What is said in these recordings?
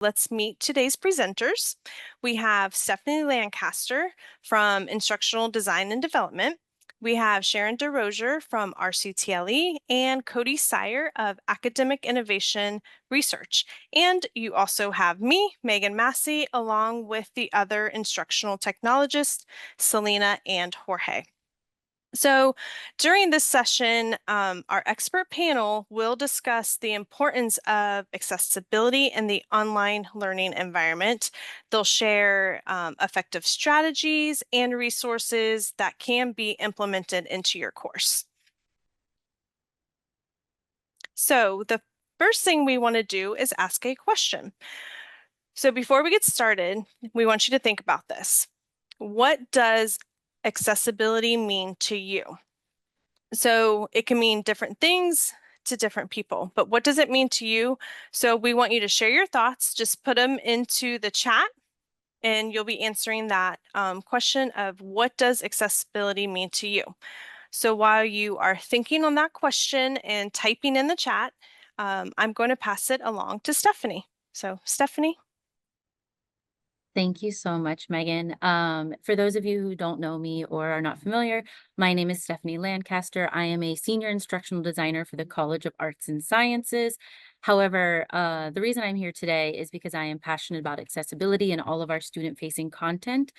Let's meet today's presenters. We have Stephanie Lancaster from Instructional Design and Development. We have Sharon DeRozier from RCTLE and Cody Sire of Academic Innovation Research. And you also have me, Megan Massey, along with the other instructional technologists, Selena and Jorge. So during this session, our expert panel will discuss the importance of accessibility in the online learning environment. They'll share effective strategies and resources that can be implemented into your course. So the first thing we want to do is ask a question. So before we get started, we want you to think about this. What does accessibility mean to you? So it can mean different things to different people, but what does it mean to you? So we want you to share your thoughts, just put them into the chat and you'll be answering that question of what does accessibility mean to you? So while you are thinking on that question and typing in the chat, I'm going to pass it along to Stephanie. So Stephanie. Thank you so much, Megan. For those of you who don't know me or are not familiar, my name is Stephanie Lancaster. I am a senior instructional designer for the College of Arts and Sciences. However, the reason I'm here today is because I am passionate about accessibility in all of our student-facing content,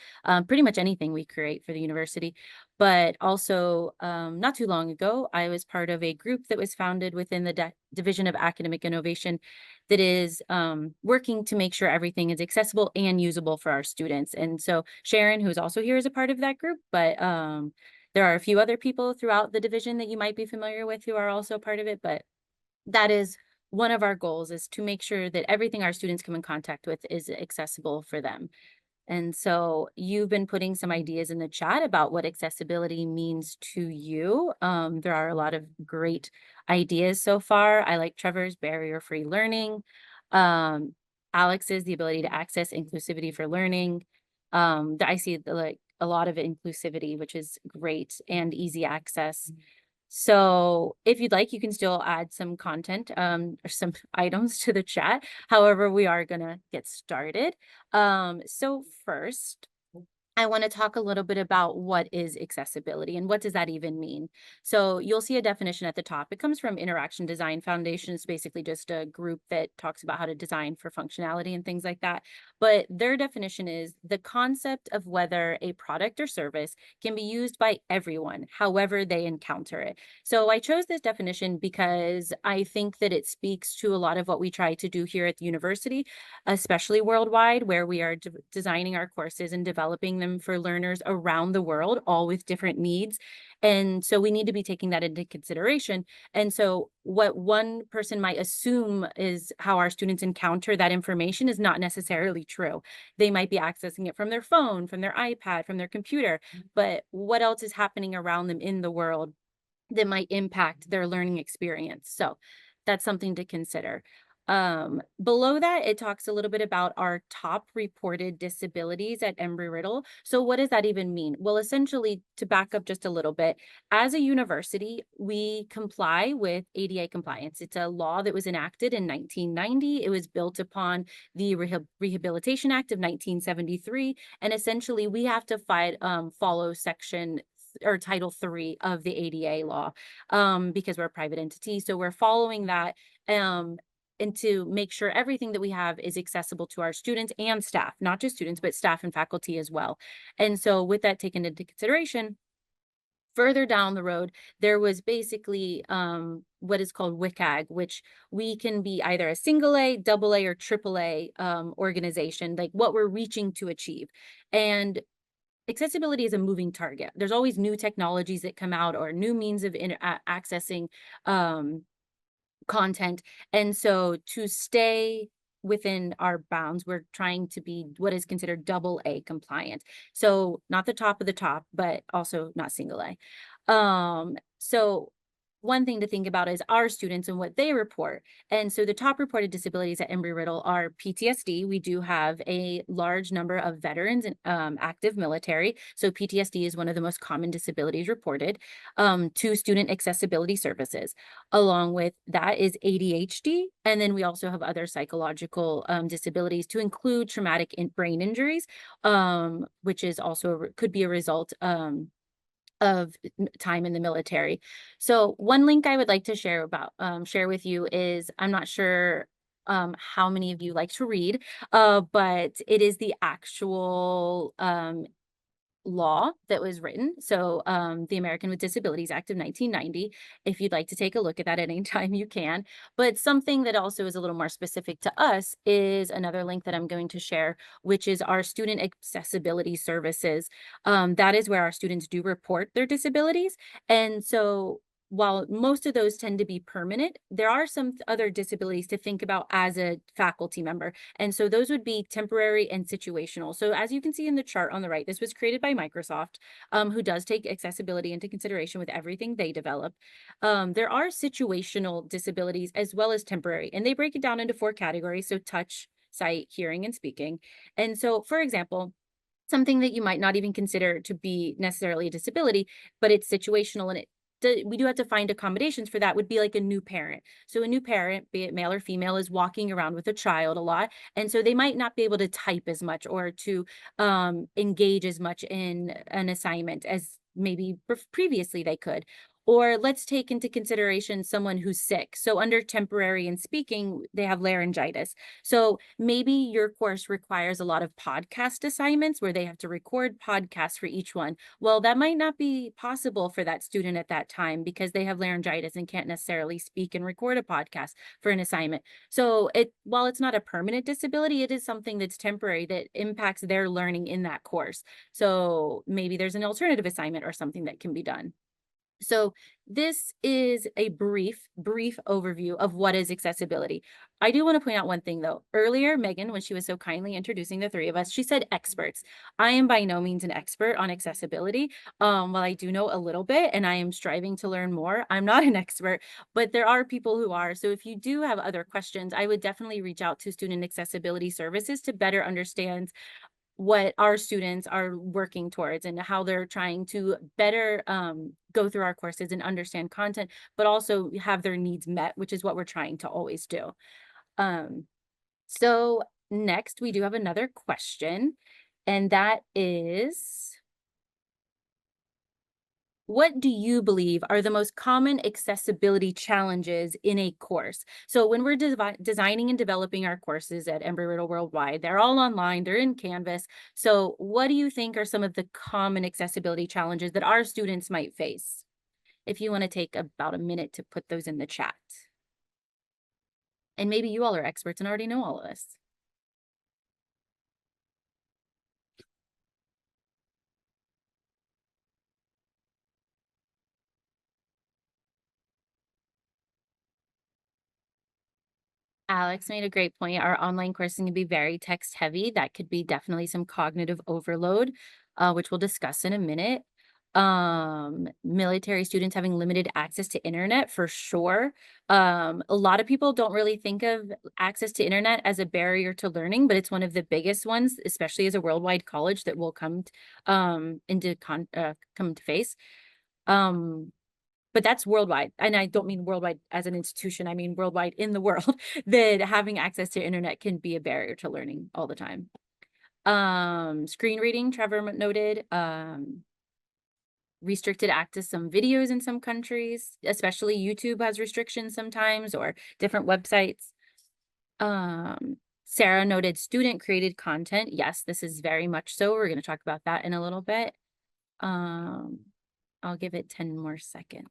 pretty much anything we create for the university. But also, not too long ago, I was part of a group that was founded within the Division of Academic Innovation that is working to make sure everything is accessible and usable for our students. And so Sharon, who's also here, is a part of that group, but there are a few other people throughout the division that you might be familiar with who are also part of it. But that is one of our goals, is to make sure that everything our students come in contact with is accessible for them. And so you've been putting some ideas in the chat about what accessibility means to you. There are a lot of great ideas so far. I like Trevor's barrier-free learning. Alex's, the ability to access inclusivity for learning. I see like a lot of inclusivity, which is great, and easy access. So if you'd like, you can still add some content or some items to the chat. However, we are gonna get started. So first, I want to talk a little bit about what is accessibility and what does that even mean. So you'll see a definition at the top. It comes from Interaction Design Foundation. It's basically just a group that talks about how to design for functionality and things like that. But their definition is the concept of whether a product or service can be used by everyone, however they encounter it. So I chose this definition because I think that it speaks to a lot of what we try to do here at the university, especially worldwide, where we are designing our courses and developing them for learners around the world, all with different needs. And so we need to be taking that into consideration. And so what one person might assume is how our students encounter that information is not necessarily true. They might be accessing it from their phone, from their iPad, from their computer, but what else is happening around them in the world that might impact their learning experience? So that's something to consider. Below that, it talks a little bit about our top reported disabilities at Embry-Riddle. So what does that even mean? Well, essentially, to back up just a little bit, as a university, we comply with ADA compliance. It's a law that was enacted in 1990. It was built upon the Rehabilitation Act of 1973. And essentially, we have to follow section or Title III of the ADA law because we're a private entity. So we're following that. And to make sure everything that we have is accessible to our students and staff, not just students, but staff and faculty as well. And so with that taken into consideration, further down the road, there was basically what is called WCAG, which we can be either a single A, double A, or triple A organization, like what we're reaching to achieve. And accessibility is a moving target. There's always new technologies that come out or new means of accessing content. And so to stay within our bounds, we're trying to be what is considered double A compliant. So not the top of the top, but also not single A. So one thing to think about is our students and what they report. And so the top reported disabilities at Embry-Riddle are PTSD. We do have a large number of veterans and active military. So PTSD is one of the most common disabilities reported. To student accessibility services. Along with that is ADHD. And then we also have other psychological disabilities to include traumatic brain injuries, which is also could be a result of time in the military. So one link I would like to share with you is, I'm not sure how many of you like to read, but it is the actual law that was written. So the American with Disabilities Act of 1990. If you'd like to take a look at that at any time, you can. But something that also is a little more specific to us is another link that I'm going to share, which is our student accessibility services. That is where our students do report their disabilities. And so while most of those tend to be permanent, there are some other disabilities to think about as a faculty member. And so those would be temporary and situational. So as you can see in the chart on the right, this was created by Microsoft, who does take accessibility into consideration with everything they develop. There are situational disabilities as well as temporary, and they break it down into 4 categories. So touch, sight, hearing, and speaking. And so, for example, something that you might not even consider to be necessarily a disability, but it's situational and we do have to find accommodations for that, would be like a new parent. So a new parent, be it male or female, is walking around with a child a lot. And so they might not be able to type as much or to engage as much in an assignment as maybe previously they could. Or let's take into consideration someone who's sick. So under temporary and speaking, they have laryngitis. So maybe your course requires a lot of podcast assignments where they have to record podcasts for each one. Well, that might not be possible for that student at that time because they have laryngitis and can't necessarily speak and record a podcast for an assignment. So while it's not a permanent disability, it is something that's temporary that impacts their learning in that course. So maybe there's an alternative assignment or something that can be done. So this is a brief overview of what is accessibility. I do want to point out one thing though. Earlier, Megan, when she was so kindly introducing the 3 of us, she said experts. I am by no means an expert on accessibility. While I do know a little bit and I am striving to learn more, I'm not an expert, but there are people who are. So if you do have other questions, I would definitely reach out to Student Accessibility Services to better understand what our students are working towards and how they're trying to better go through our courses and understand content, but also have their needs met, which is what we're trying to always do. So next, we do have another question, and that is, what do you believe are the most common accessibility challenges in a course? So when we're designing and developing our courses at Embry-Riddle Worldwide, they're all online, they're in Canvas. So what do you think are some of the common accessibility challenges that our students might face? If you want to take about a minute to put those in the chat. And maybe you all are experts and already know all of this. Alex made a great point. Our online coursing can be very text heavy. That could be definitely some cognitive overload, which we'll discuss in a minute. Military students having limited access to internet for sure. A lot of people don't really think of access to internet as a barrier to learning, but it's one of the biggest ones, especially as a worldwide college that will come come to face. But that's worldwide. And I don't mean worldwide as an institution. I mean worldwide in the world that having access to internet can be a barrier to learning all the time. Screen reading, Trevor noted, restricted access to some videos in some countries, especially YouTube has restrictions sometimes or different websites. Sarah noted student created content. Yes, this is very much so. We're going to talk about that in a little bit. I'll give it 10 more seconds.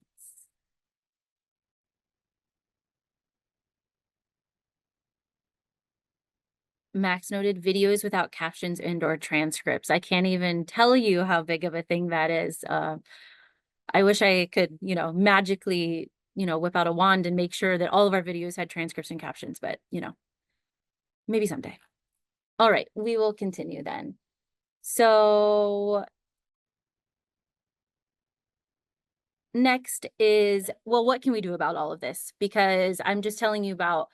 Max noted videos without captions and or transcripts. I can't even tell you how big of a thing that is. I wish I could, magically, whip out a wand and make sure that all of our videos had transcripts and captions, but, maybe someday. All right, we will continue then. So Next is, well, what can we do about all of this? Because I'm just telling you about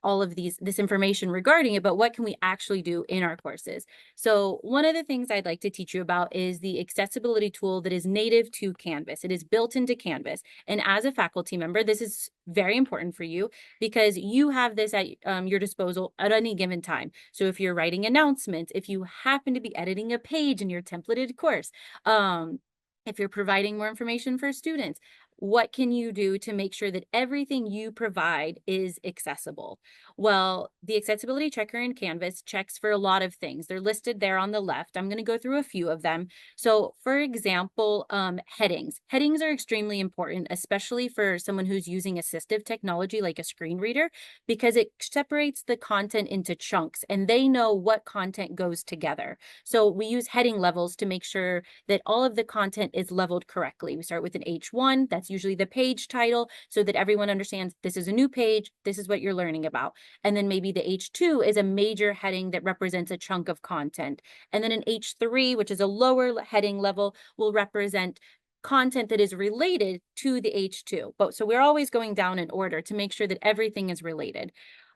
all of this information regarding it, but what can we actually do in our courses? So one of the things I'd like to teach you about is the accessibility tool that is native to Canvas. It is built into Canvas. And as a faculty member, this is very important for you because you have this at your disposal at any given time. So if you're writing announcements, if you happen to be editing a page in your templated course, if you're providing more information for students, what can you do to make sure that everything you provide is accessible? Well, the accessibility checker in Canvas checks for a lot of things. They're listed there on the left. I'm going to go through a few of them. So, for example, headings. Headings are extremely important, especially for someone who's using assistive technology like a screen reader, because it separates the content into chunks and they know what content goes together. So, we use heading levels to make sure that all of the content is leveled correctly. We start with an H1, that's usually the page title, so that everyone understands this is a new page, this is what you're learning about. And then maybe the H2 is a major heading that represents a chunk of content. And then an H3, which is a lower heading level, will represent content that is related to the H2. But so we're always going down in order to make sure that everything is related.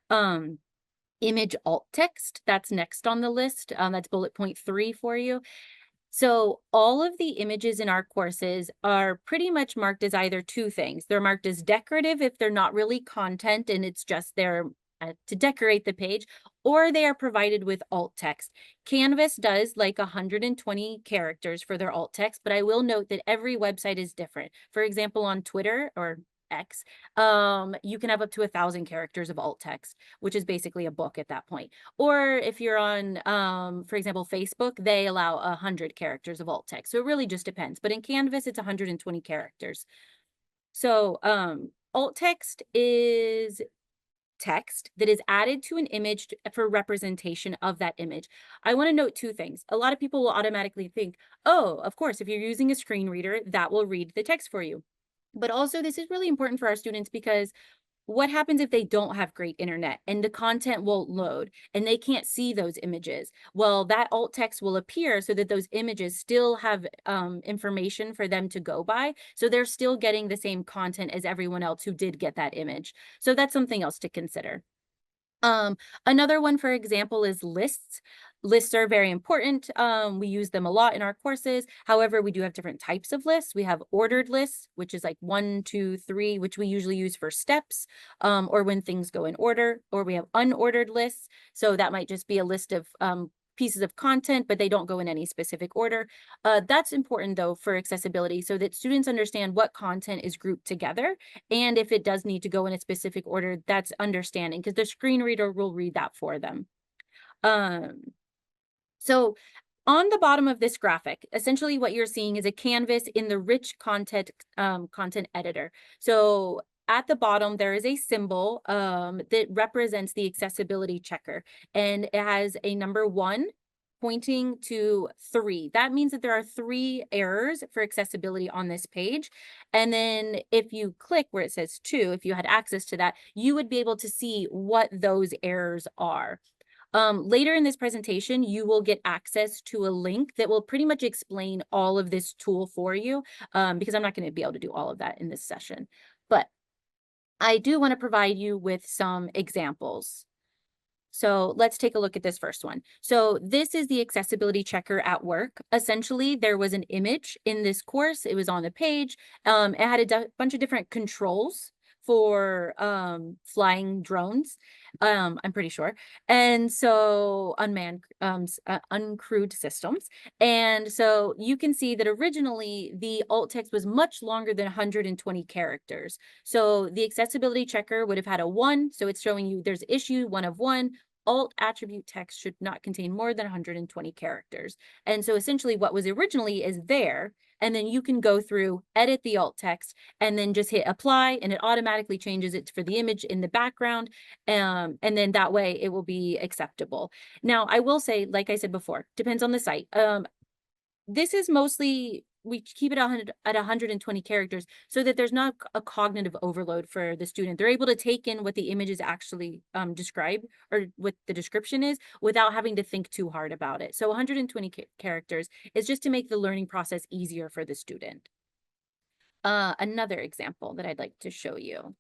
Um, Image alt text, that's next on the list. That's bullet point 3 for you. So all of the images in our courses are pretty much marked as either two things. They're marked as decorative if they're not really content and it's just there to decorate the page, or they are provided with alt text. Canvas does like 120 characters for their alt text, but I will note that every website is different. For example, on Twitter or X, you can have up to 1,000 characters of alt text, which is basically a book at that point. Or if you're on, for example, Facebook, they allow 100 characters of alt text. So it really just depends. But in Canvas, it's 120 characters. So alt text is text that is added to an image for representation of that image. I want to note two things. A lot of people will automatically think, oh, of course, if you're using a screen reader, that will read the text for you. But also, this is really important for our students because what happens if they don't have great internet and the content won't load and they can't see those images? Well, that alt text will appear so that those images still have information for them to go by. So they're still getting the same content as everyone else who did get that image. So that's something else to consider. Another one, for example, is lists. Lists are very important. We use them a lot in our courses. However, we do have different types of lists. We have ordered lists, which is like 1, 2, 3, which we usually use for steps, or when things go in order, or we have unordered lists. So that might just be a list of pieces of content, but they don't go in any specific order. That's important though for accessibility so that students understand what content is grouped together. And if it does need to go in a specific order, that's understanding because the screen reader will read that for them. Um, so on the bottom of this graphic, essentially what you're seeing is a canvas in the rich content editor. So at the bottom, there is a symbol that represents the accessibility checker, and it has a number 1 pointing to 3. That means that there are 3 errors for accessibility on this page. And then if you click where it says 2, if you had access to that, you would be able to see what those errors are. Later in this presentation, you will get access to a link that will pretty much explain all of this tool for you, because I'm not going to be able to do all of that in this session. But I do want to provide you with some examples. So let's take a look at this first one. So this is the accessibility checker at work. Essentially, there was an image in this course. It was on the page. It had a bunch of different controls for flying drones, I'm pretty sure. And so unmanned, uncrewed systems. And so you can see that originally the alt text was much longer than 120 characters. So the accessibility checker would have had a 1. So it's showing you there's issue 1 of 1. Alt attribute text should not contain more than 120 characters. And so essentially what was originally is there, and then you can go through, edit the alt text, and then just hit apply, and it automatically changes it for the image in the background. And then that way it will be acceptable. Now, I will say, like I said before, depends on the site. This is mostly, we keep it 100 at 120 characters so that there's not a cognitive overload for the student. They're able to take in what the images actually describe or what the description is without having to think too hard about it. So 120 characters is just to make the learning process easier for the student. Another example that I'd like to show you.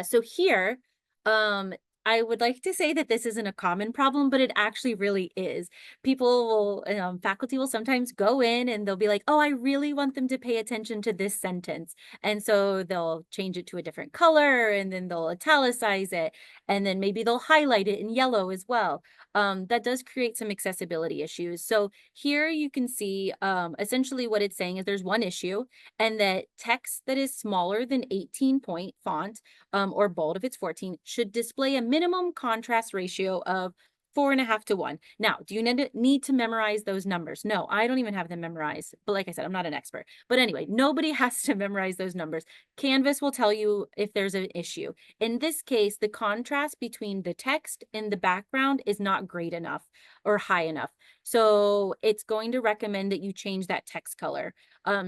So here, um, I would like to say that this isn't a common problem, but it actually really is. Faculty will sometimes go in and they'll be like, oh, I really want them to pay attention to this sentence. And so they'll change it to a different color and then they'll italicize it. And then maybe they'll highlight it in yellow as well. That does create some accessibility issues. So here you can see essentially what it's saying is there's one issue, and that text that is smaller than 18-point font or bold if it's 14, should display a minimum contrast ratio of 4.5 to 1. Now, do you need to memorize those numbers? No, I don't even have them memorized. But like I said, I'm not an expert. But anyway, nobody has to memorize those numbers. Canvas will tell you if there's an issue. In this case, the contrast between the text and the background is not great enough or high enough. So it's going to recommend that you change that text color.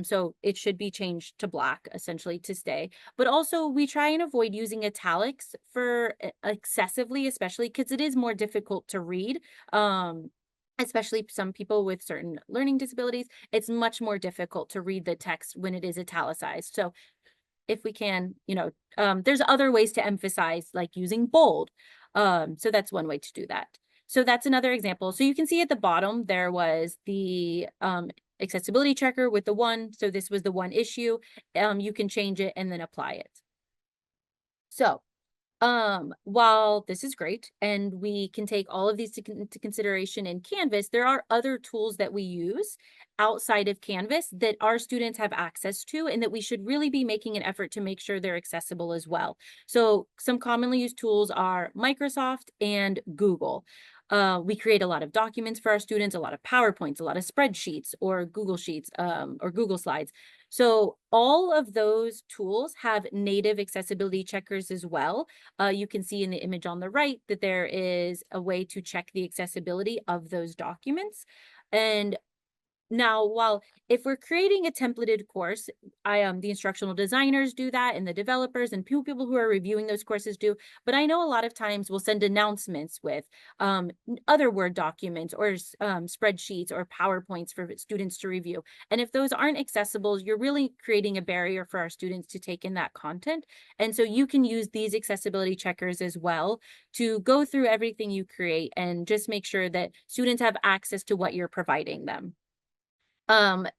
So it should be changed to black essentially to stay. But also we try and avoid using italics for excessively, especially because it is more difficult to read. Especially some people with certain learning disabilities, it's much more difficult to read the text when it is italicized. So if we can, there's other ways to emphasize, like using bold. So that's one way to do that. So that's another example. So you can see at the bottom, there was the accessibility checker with the one. So this was the one issue. You can change it and then apply it. So while this is great and we can take all of these into consideration in Canvas, there are other tools that we use outside of Canvas that our students have access to and that we should really be making an effort to make sure they're accessible as well. So some commonly used tools are Microsoft and Google. We create a lot of documents for our students, a lot of PowerPoints, a lot of spreadsheets or Google Sheets or Google Slides. So all of those tools have native accessibility checkers as well. You can see in the image on the right that there is a way to check the accessibility of those documents. And now, while if we're creating a templated course, the instructional designers do that and the developers and people who are reviewing those courses do. But I know a lot of times we'll send announcements with other Word documents or spreadsheets or PowerPoints for students to review. And if those aren't accessible, you're really creating a barrier for our students to take in that content. And so you can use these accessibility checkers as well to go through everything you create and just make sure that students have access to what you're providing them.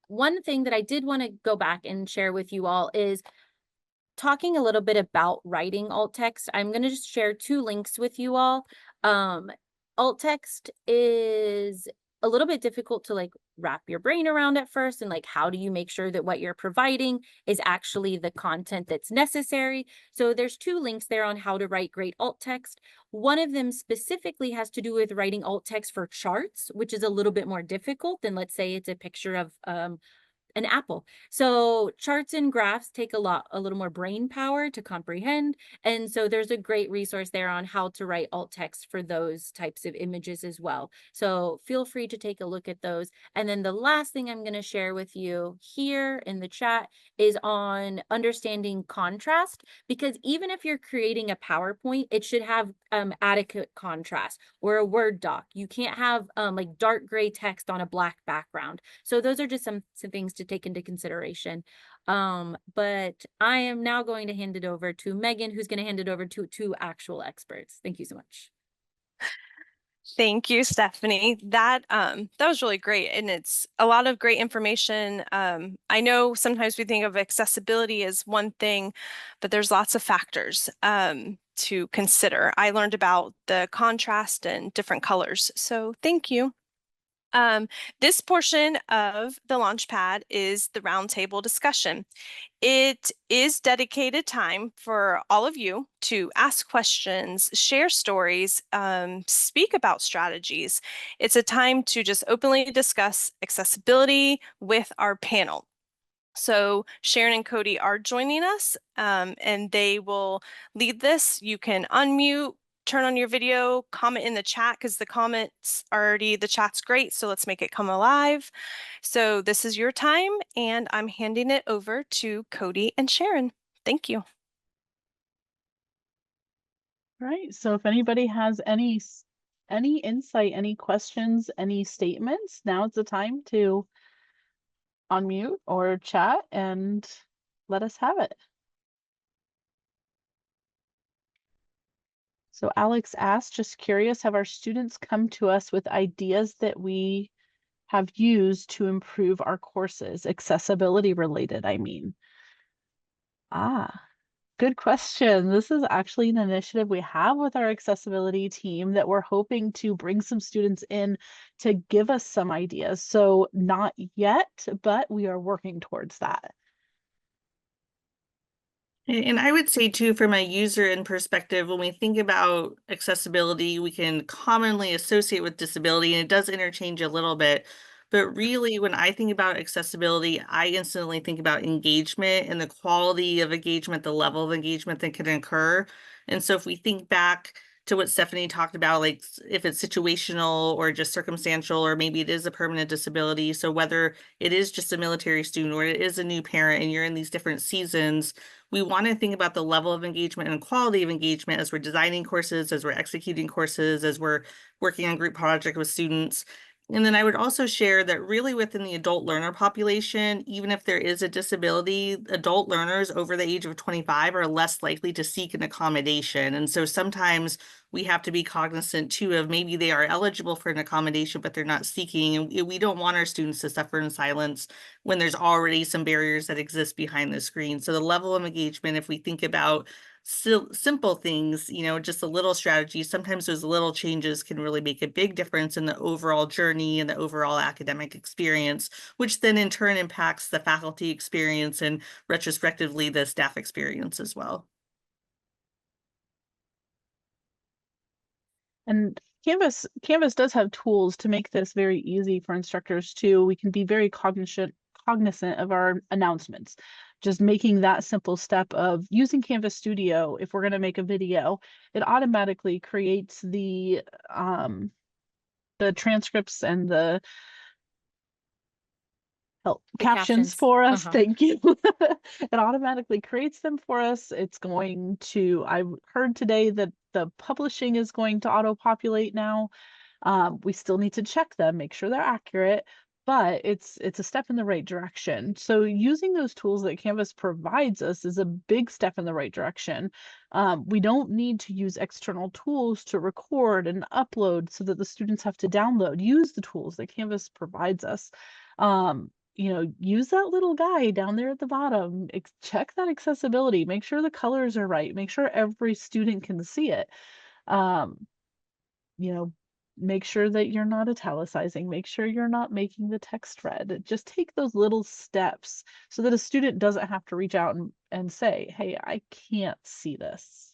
One thing that I did want to go back and share with you all is talking a little bit about writing alt text. I'm going to just share two links with you all. Um, Alt text is a little bit difficult to like wrap your brain around at first, and like how do you make sure that what you're providing is actually the content that's necessary. So there's two links there on how to write great alt text. One of them specifically has to do with writing alt text for charts, which is a little bit more difficult than, let's say, it's a picture of an apple. So charts and graphs take a little more brain power to comprehend. And so there's a great resource there on how to write alt text for those types of images as well. So feel free to take a look at those. And then the last thing I'm going to share with you here in the chat is on understanding contrast, because even if you're creating a PowerPoint, it should have adequate contrast, or a Word doc. You can't have like dark gray text on a black background. So those are just some things to take into consideration. But I am now going to hand it over to Megan, who's going to hand it over to two actual experts. Thank you so much. Thank you, Stephanie. That was really great, and it's a lot of great information. I know sometimes we think of accessibility as one thing, but there's lots of factors to consider. I learned about the contrast and different colors, so thank you. This portion of the Launchpad is the roundtable discussion. It is dedicated time for all of you to ask questions, share stories, speak about strategies. It's a time to just openly discuss accessibility with our panel. So Sharon and Cody are joining us, and they will lead this. You can unmute, turn on your video, comment in the chat, because the chat's great, so let's make it come alive. So this is your time, and I'm handing it over to Cody and Sharon. Thank you. Right. So if anybody has any insight, any questions, any statements, now's the time to unmute or chat and let us have it. So Alex asked, just curious, have our students come to us with ideas that we have used to improve our courses, accessibility related, I mean? Ah, good question. This is actually an initiative we have with our accessibility team that we're hoping to bring some students in to give us some ideas. So not yet, but we are working towards that. And I would say too, from a user end perspective, when we think about accessibility, we can commonly associate with disability, and it does interchange a little bit. But really, when I think about accessibility, I instantly think about engagement and the quality of engagement, the level of engagement that can occur. And so if we think back to what Stephanie talked about, like if it's situational or just circumstantial, or maybe it is a permanent disability. So whether it is just a military student or it is a new parent and you're in these different seasons, we want to think about the level of engagement and quality of engagement as we're designing courses, as we're executing courses, as we're working on group project with students. And then I would also share that really within the adult learner population, even if there is a disability, adult learners over the age of 25 are less likely to seek an accommodation. And so sometimes we have to be cognizant too of maybe they are eligible for an accommodation, but they're not seeking. And we don't want our students to suffer in silence when there's already some barriers that exist behind the screen. So the level of engagement, if we think about simple things, just a little strategy, sometimes those little changes can really make a big difference in the overall journey and the overall academic experience, which then in turn impacts the faculty experience and retrospectively the staff experience as well. And Canvas does have tools to make this very easy for instructors too. We can be very cognizant of our announcements. Just making that simple step of using Canvas Studio, if we're going to make a video, it automatically creates the transcripts and the captions for us. Thank you. It automatically creates them for us. It's going to, I heard today that the publishing is going to auto-populate now. We still need to check them, make sure they're accurate, but it's a step in the right direction. So using those tools that Canvas provides us is a big step in the right direction. We don't need to use external tools to record and upload so that the students have to download. Use the tools that Canvas provides us. Use that little guide down there at the bottom. Check that accessibility. Make sure the colors are right. Make sure every student can see it. Um, make sure that you're not italicizing. Make sure you're not making the text red. Just take those little steps so that a student doesn't have to reach out and say, hey, I can't see this.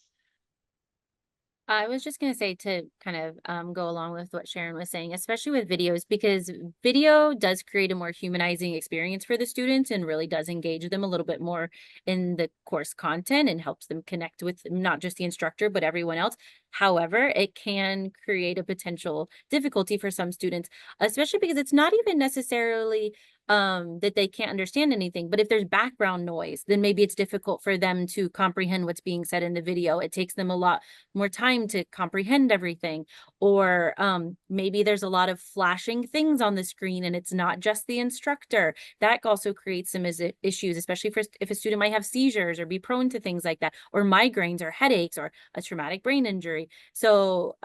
I was just going to say to kind of go along with what Sharon was saying, especially with videos, because video does create a more humanizing experience for the students and really does engage them a little bit more in the course content and helps them connect with not just the instructor, but everyone else. However, it can create a potential difficulty for some students, especially because it's not even necessarily that they can't understand anything. But if there's background noise, then maybe it's difficult for them to comprehend what's being said in the video. It takes them a lot more time to comprehend everything. Or maybe there's a lot of flashing things on the screen and it's not just the instructor. That also creates some issues, especially if a student might have seizures or be prone to things like that, or migraines or headaches or a traumatic brain injury. So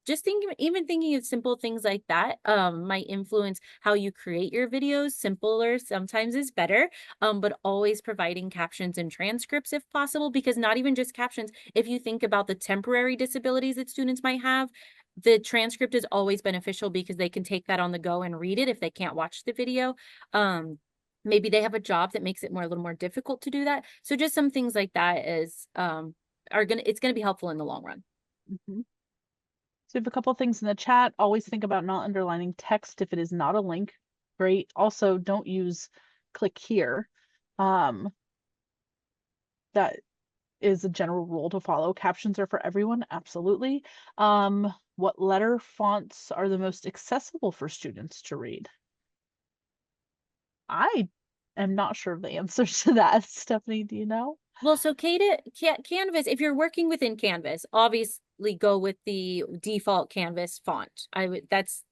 just thinking of simple things like that might influence how you create your videos. Simpler sometimes is better, but always providing captions and transcripts if possible, because not even just captions. If you think about the temporary disabilities that students might have, the transcript is always beneficial because they can take that on the go and read it if they can't watch the video. Maybe they have a job that makes it a little more difficult to do that. So just some things like that is it's gonna be helpful in the long run. Mm-hmm. So we have a couple things in the chat. Always think about not underlining text if it is not a link. Great. Also, don't use click here. That is a general rule to follow. Captions are for everyone, absolutely. What letter fonts are the most accessible for students to read? I am not sure of the answer to that. Stephanie, do you know? Well, so Canvas, if you're working within Canvas, obviously go with the default Canvas font. That's,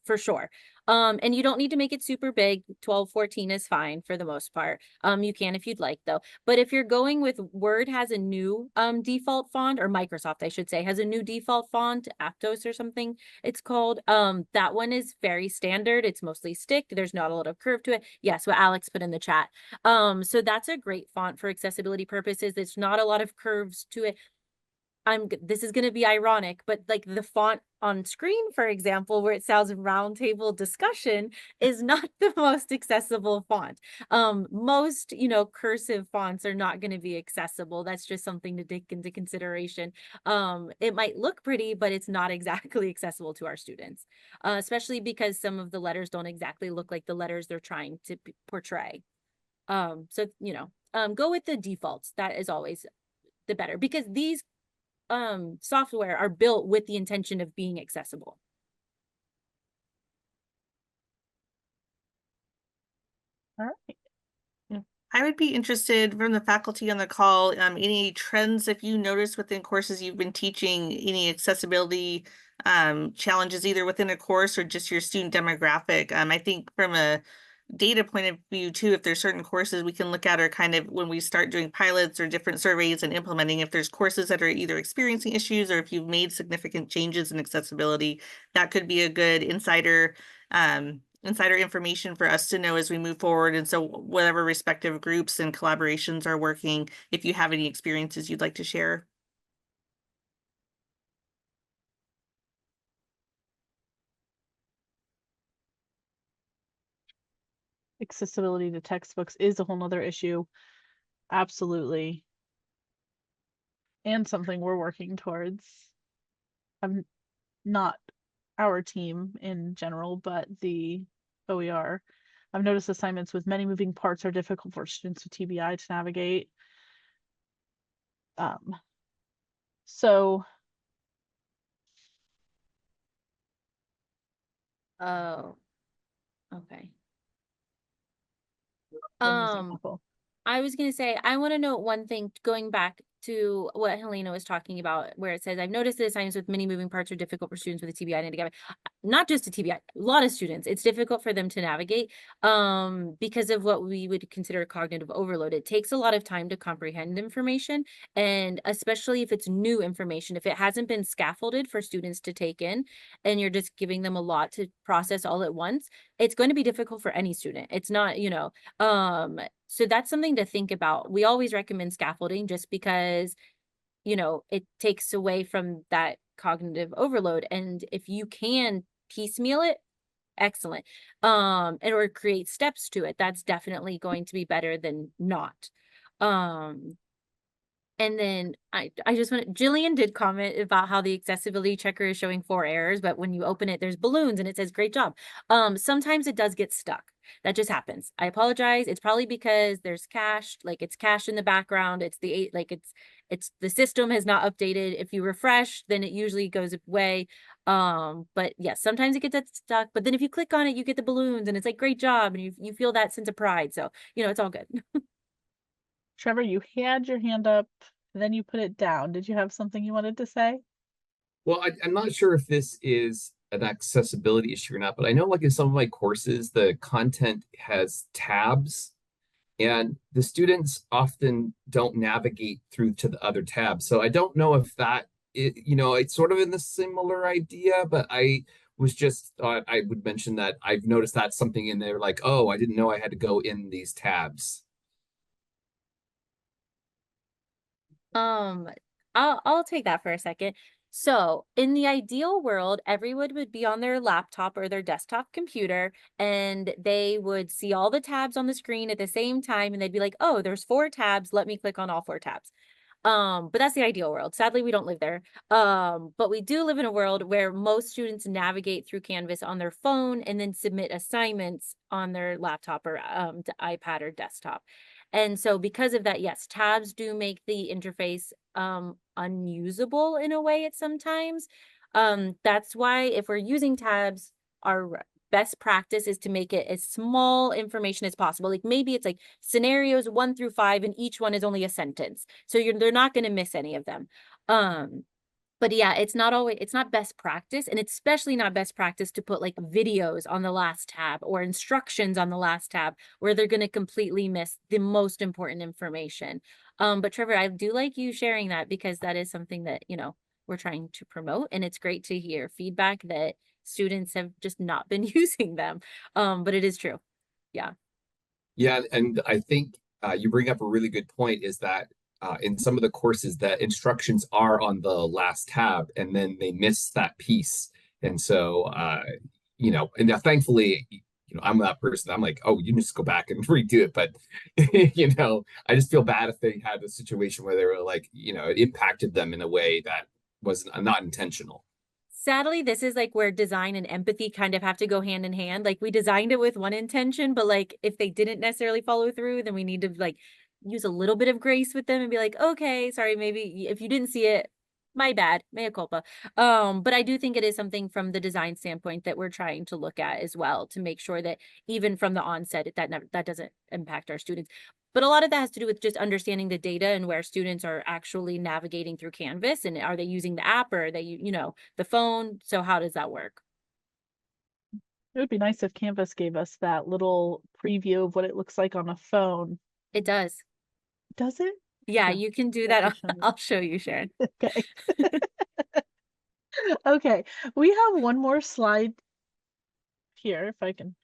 for sure. And you don't need to make it super big. 12, 14 is fine for the most part. You can if you'd like though. But if you're going with Word has a new default font, or Microsoft, I should say, has a new default font, Aptos or something it's called. That one is very standard. It's mostly stick. There's not a lot of curve to it. Yes, what Alex put in the chat. So that's a great font for accessibility purposes. There's not a lot of curves to it. This is going to be ironic, but like the font on screen, for example, where it says roundtable discussion is not the most accessible font. Most, cursive fonts are not going to be accessible. That's just something to take into consideration. It might look pretty, but it's not exactly accessible to our students, especially because some of the letters don't exactly look like the letters they're trying to portray. So, go with the defaults. That is always the better, because these software are built with the intention of being accessible. All right. I would be interested from the faculty on the call, any trends, if you notice within courses you've been teaching, any accessibility challenges either within a course or just your student demographic. I think from a data point of view too, if there's certain courses we can look at, or kind of when we start doing pilots or different surveys and implementing, if there's courses that are either experiencing issues or if you've made significant changes in accessibility, that could be a good insider information for us to know as we move forward. And so whatever respective groups and collaborations are working, if you have any experiences you'd like to share. Accessibility to textbooks is a whole nother issue. Absolutely. And something we're working towards. I'm not our team in general, but the OER. I've noticed assignments with many moving parts are difficult for students with TBI to navigate. So. Oh, okay. Um, I was going to say, I want to note one thing, going back to what Helena was talking about, where it says, I've noticed that assignments with many moving parts are difficult for students with a TBI and a not just a TBI, a lot of students, it's difficult for them to navigate because of what we would consider cognitive overload. It takes a lot of time to comprehend information, and especially if it's new information, if it hasn't been scaffolded for students to take in, and you're just giving them a lot to process all at once, it's going to be difficult for any student. It's not, so that's something to think about. We always recommend scaffolding just because, it takes away from that cognitive overload. And if you can piecemeal it, excellent. And or create steps to it, that's definitely going to be better than not. And then I just want Jillian did comment about how the accessibility checker is showing 4 errors, but when you open it, there's balloons and it says great job. Sometimes it does get stuck. That just happens. I apologize. It's probably because there's cached, like it's cached in the background. It's the system has not updated. If you refresh, then it usually goes away. But yes, sometimes it gets stuck. But then if you click on it, you get the balloons and it's like great job, and you feel that sense of pride. So it's all good. Trevor, you had your hand up, then you put it down. Did you have something you wanted to say? Well, I'm not sure if this is an accessibility issue or not, but I know like in some of my courses, the content has tabs and the students often don't navigate through to the other tabs. So I don't know if it's sort of in the similar idea, but I was just thought I would mention that I've noticed that's something in there like, oh, I didn't know I had to go in these tabs. I'll take that for a second. So in the ideal world, everyone would be on their laptop or their desktop computer, and they would see all the tabs on the screen at the same time, and they'd be like, oh, there's 4 tabs. Let me click on all 4 tabs. But that's the ideal world. Sadly, we don't live there. But we do live in a world where most students navigate through Canvas on their phone and then submit assignments on their laptop or iPad or desktop. And so because of that, yes, tabs do make the interface unusable in a way at sometimes. That's why if we're using tabs, our best practice is to make it as small information as possible. Like maybe it's like scenarios 1 through 5, and each one is only a sentence. So they're not going to miss any of them. But yeah, it's not best practice, and it's especially not best practice to put like videos on the last tab or instructions on the last tab where they're going to completely miss the most important information. But Trevor, I do like you sharing that because that is something that, we're trying to promote, and it's great to hear feedback that students have just not been using them. But it is true. Yeah. Yeah, and I think you bring up a really good point is that in some of the courses, the instructions are on the last tab, and then they miss that piece. And so, and thankfully, I'm that person. I'm like, oh, you just go back and redo it. But, I just feel bad if they had a situation where they were like, it impacted them in a way that was not intentional. Sadly, this is like where design and empathy kind of have to go hand in hand. Like we designed it with one intention, but like if they didn't necessarily follow through, then we need to like use a little bit of grace with them and be like, okay, sorry, maybe if you didn't see it, my bad, mea culpa. But I do think it is something from the design standpoint that we're trying to look at as well to make sure that even from the onset, that doesn't impact our students. But a lot of that has to do with just understanding the data and where students are actually navigating through Canvas, and are they using the app or are they, the phone? So how does that work? It would be nice if Canvas gave us that little preview of what it looks like on a phone. It does. Does it? Yeah, you can do that. I'll show you, Sharon. Okay. Okay, we have one more slide here, if I can.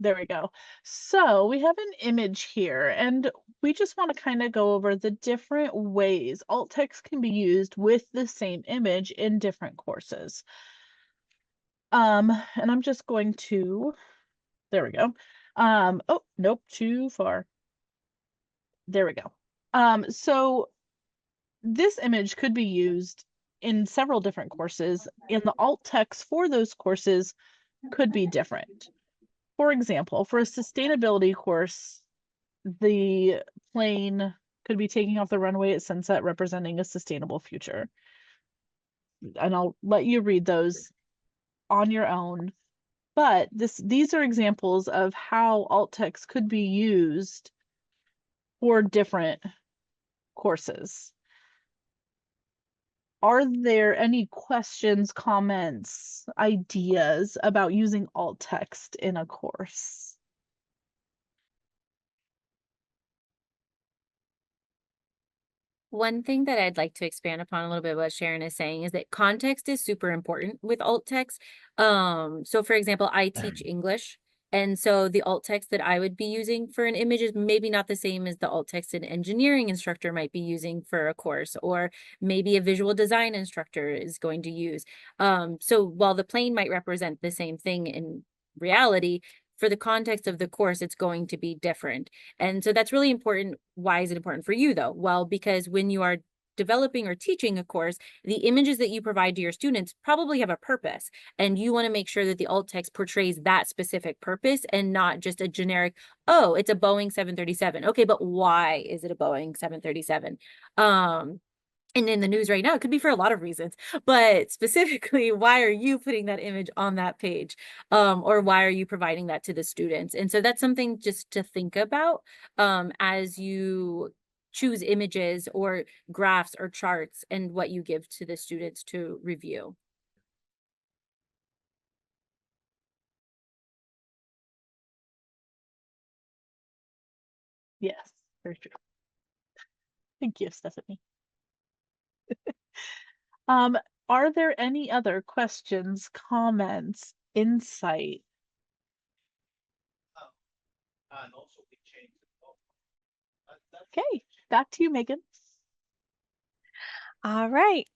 There we go. So we have an image here, and we just want to kind of go over the different ways alt text can be used with the same image in different courses. And I'm just going to, there we go. Oh, nope, too far. There we go. So this image could be used in several different courses, and the alt text for those courses could be different. For example, for a sustainability course, the plane could be taking off the runway at sunset, representing a sustainable future. And I'll let you read those on your own. But these are examples of how alt text could be used for different courses. Are there any questions, comments, ideas about using alt text in a course? One thing that I'd like to expand upon a little bit what Sharon is saying is that context is super important with alt text. So for example, I teach English. And so the alt text that I would be using for an image is maybe not the same as the alt text an engineering instructor might be using for a course, or maybe a visual design instructor is going to use. So while the plane might represent the same thing in reality, for the context of the course, it's going to be different. And so that's really important. Why is it important for you though? Well, because when you are developing or teaching a course, the images that you provide to your students probably have a purpose, and you want to make sure that the alt text portrays that specific purpose and not just a generic, oh, it's a Boeing 737. Okay, but why is it a Boeing 737? And in the news right now, it could be for a lot of reasons, but specifically, why are you putting that image on that page? Or why are you providing that to the students? And so that's something just to think about as you choose images or graphs or charts and what you give to the students to review. Yes, very true. Thank you, Stephanie. Are there any other questions, comments, insight? Okay, back to you, Megan. All right.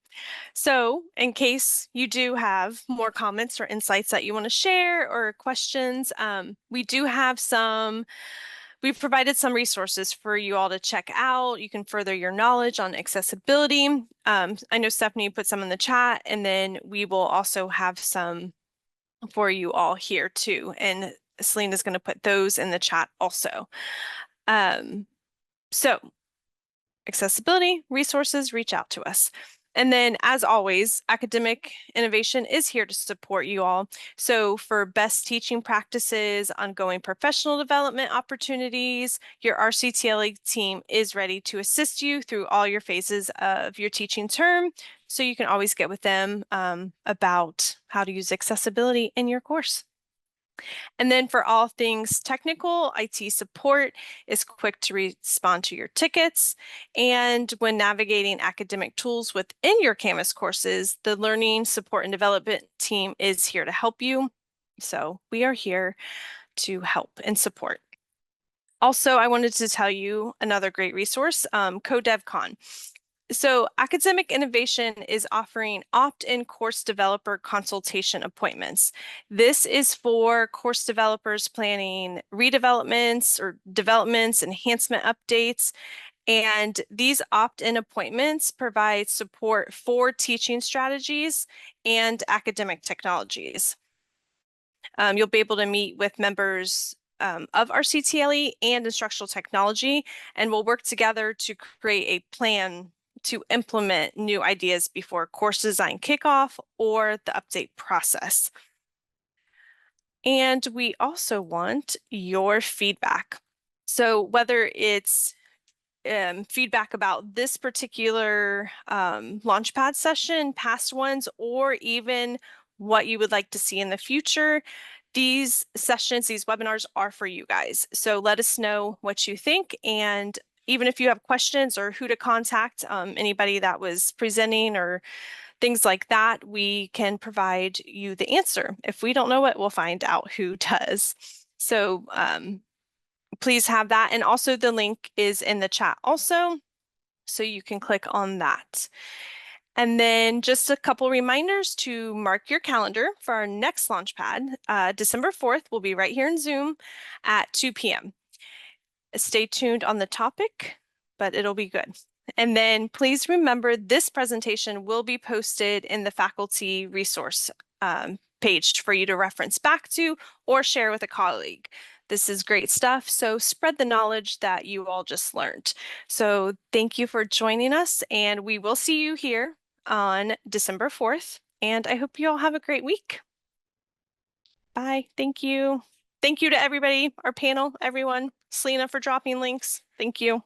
So in case you do have more comments or insights that you want to share or questions, we've provided some resources for you all to check out. You can further your knowledge on accessibility. I know Stephanie put some in the chat, and then we will also have some for you all here too. And Selena's going to put those in the chat also. So accessibility, resources, reach out to us. And then, as always, academic innovation is here to support you all. So for best teaching practices, ongoing professional development opportunities, your RCTLE team is ready to assist you through all your phases of your teaching term so you can always get with them about how to use accessibility in your course. And then for all things technical, IT support is quick to respond to your tickets. And when navigating academic tools within your Canvas courses, the Learning Support and Development team is here to help you. So we are here to help and support. Also, I wanted to tell you another great resource, CoDevCon. So Academic Innovation is offering opt-in course developer consultation appointments. This is for course developers planning redevelopments or developments, enhancement updates, and these opt-in appointments provide support for teaching strategies and academic technologies. You'll be able to meet with members of our CTLE and instructional technology, and we'll work together to create a plan to implement new ideas before course design kickoff or the update process. And we also want your feedback. So whether it's feedback about this particular Launchpad session, past ones, or even what you would like to see in the future, these sessions, these webinars are for you guys. So let us know what you think, and even if you have questions or who to contact, anybody that was presenting or things like that, we can provide you the answer. If we don't know it, we'll find out who does. So please have that. And also the link is in the chat also, so you can click on that. And then just a couple reminders to mark your calendar for our next Launchpad. December 4th, we'll be right here in Zoom at 2 p.m. Stay tuned on the topic, but it'll be good. And then please remember this presentation will be posted in the faculty resource page for you to reference back to or share with a colleague. This is great stuff, so spread the knowledge that you all just learned. So thank you for joining us, and we will see you here on December 4th, and I hope you all have a great week. Bye. Thank you. Thank you to everybody, our panel, everyone. Selena for dropping links. Thank you.